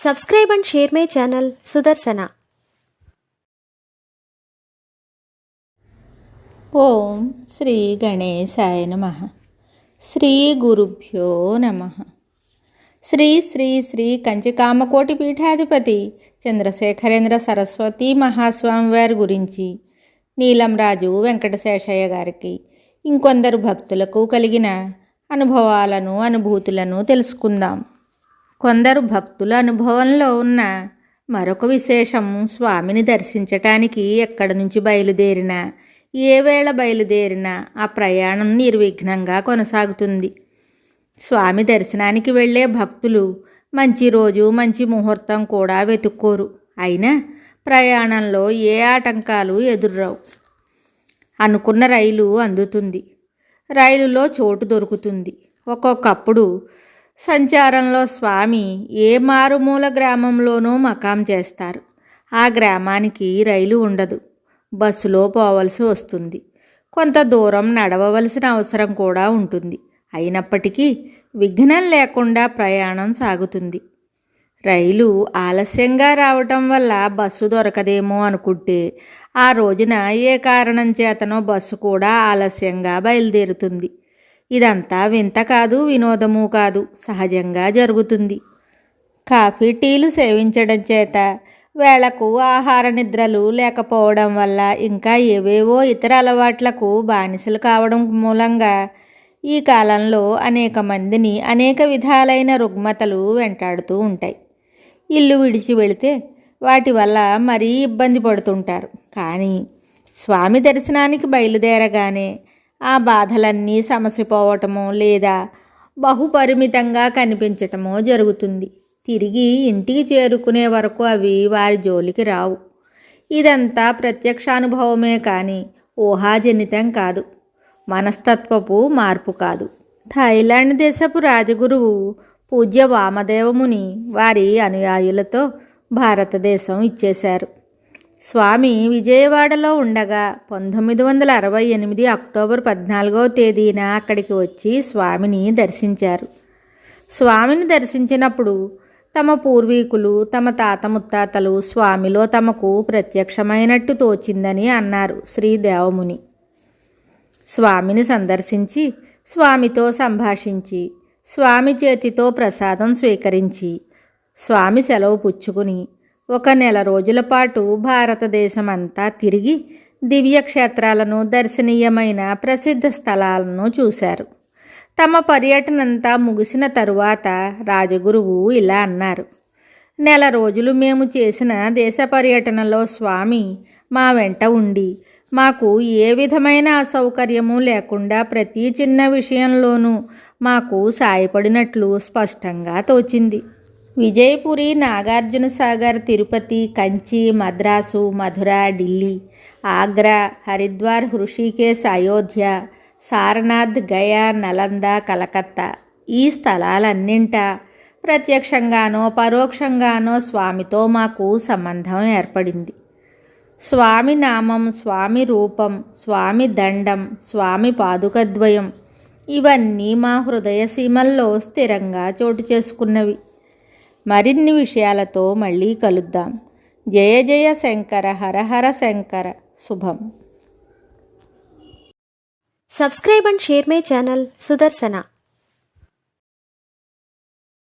Subscribe and share my channel Sudarsana. ఓం శ్రీ గణేశాయ నమః. శ్రీ గురుభ్యో నమః. శ్రీ శ్రీ శ్రీ కంచికామకోటి పీఠాధిపతి చంద్రశేఖరేంద్ర సరస్వతి మహాస్వామి వారి గురించి నీలంరాజు వెంకటశేషయ్య గారికి ఇంకొందరు భక్తులకు కలిగిన అనుభవాలను అనుభూతులను తెలుసుకుందాం. కొందరు భక్తుల అనుభవంలో ఉన్న మరొక విశేషం స్వామిని దర్శించటానికి ఎక్కడి నుంచి బయలుదేరినా ఏ వేళ బయలుదేరినా ఆ ప్రయాణం నిర్విఘ్నంగా కొనసాగుతుంది. స్వామి దర్శనానికి వెళ్ళే భక్తులు మంచి రోజు మంచి ముహూర్తం కూడా వెతుక్కోరు. అయినా ప్రయాణంలో ఏ ఆటంకాలు ఎదుర్రావు. అనుకున్న రైలు అందుతుంది, రైలులో చోటు దొరుకుతుంది. ఒక్కొక్కప్పుడు సంచారంలో స్వామి ఏ మారుమూల గ్రామంలోనూ మకాం చేస్తారు. ఆ గ్రామానికి రైలు ఉండదు, బస్సులో పోవలసి వస్తుంది. కొంత దూరం నడవవలసిన అవసరం కూడా ఉంటుంది. అయినప్పటికీ విఘ్నం లేకుండా ప్రయాణం సాగుతుంది. రైలు ఆలస్యంగా రావటం వల్ల బస్సు దొరకదేమో అనుకుంటే ఆ రోజున ఏ కారణం చేతనో బస్సు కూడా ఆలస్యంగా బయలుదేరుతుంది. ఇదంతా వింత కాదు, వినోదము కాదు, సహజంగా జరుగుతుంది. కాఫీ టీలు సేవించడం చేత, వేళకు ఆహార నిద్రలు లేకపోవడం వల్ల, ఇంకా ఏవేవో ఇతర అలవాట్లకు బానిసలు కావడం మూలంగా ఈ కాలంలో అనేక మందిని అనేక విధాలైన రుగ్మతలు వెంటాడుతూ ఉంటాయి. ఇల్లు విడిచి వెళితే వాటి వల్ల మరీ ఇబ్బంది పడుతుంటారు. కానీ స్వామి దర్శనానికి బయలుదేరగానే ఆ బాధలన్నీ సమసిపోవటమో లేదా బహుపరిమితంగా కనిపించటమో జరుగుతుంది. తిరిగి ఇంటికి చేరుకునే వరకు అవి వారి జోలికి రావు. ఇదంతా ప్రత్యక్షానుభవమే కానీ ఊహాజనితం కాదు, మనస్తత్వపు మార్పు కాదు. థాయిలాండ్ దేశపు రాజగురువు పూజ్య వామదేవముని వారి అనుయాయులతో భారతదేశం ఇచ్చేశారు. స్వామి విజయవాడలో ఉండగా 1968 అక్టోబర్ 14వ తేదీన అక్కడికి వచ్చి స్వామిని దర్శించారు. స్వామిని దర్శించినప్పుడు తమ పూర్వీకులు, తమ తాత ముత్తాతలు స్వామిలో తమకు ప్రత్యక్షమైనట్టు తోచిందని అన్నారు శ్రీదేవముని. స్వామిని సందర్శించి, స్వామితో సంభాషించి, స్వామి చేతితో ప్రసాదం స్వీకరించి, స్వామి సెలవు పుచ్చుకుని 1 నెల రోజుల పాటు భారతదేశమంతా తిరిగి దివ్యక్షేత్రాలను, దర్శనీయమైన ప్రసిద్ధ స్థలాలను చూశారు. తమ పర్యటనంతా ముగిసిన తరువాత రాజగురువు ఇలా అన్నారు: నెల రోజులు మేము చేసిన దేశ పర్యటనలో స్వామి మా వెంట ఉండి మాకు ఏ విధమైన అసౌకర్యము లేకుండా ప్రతి చిన్న విషయంలోనూ మాకు సాయపడినట్లు స్పష్టంగా తోచింది. విజయపురి, నాగార్జున సాగర్, తిరుపతి, కంచి, మద్రాసు, మధుర, ఢిల్లీ, ఆగ్రా, హరిద్వార్, హృషికేశ్, అయోధ్య, సారనాథ్, గయా, నలంద, కలకత్తా ఈ స్థలాలన్నింటా ప్రత్యక్షంగానో పరోక్షంగానో స్వామితో మాకు సంబంధం ఏర్పడింది. స్వామి నామం, స్వామి రూపం, స్వామి దండం, స్వామి పాదుకద్వయం ఇవన్నీ మా హృదయ సీమల్లో స్థిరంగా చోటు చేసుకున్నవి. మరిన్ని విషయాలతో మళ్ళీ కలుద్దాం. జయ జయ శంకర, హర హర శంకర. శుభం. Subscribe and share my channel Sudarsana.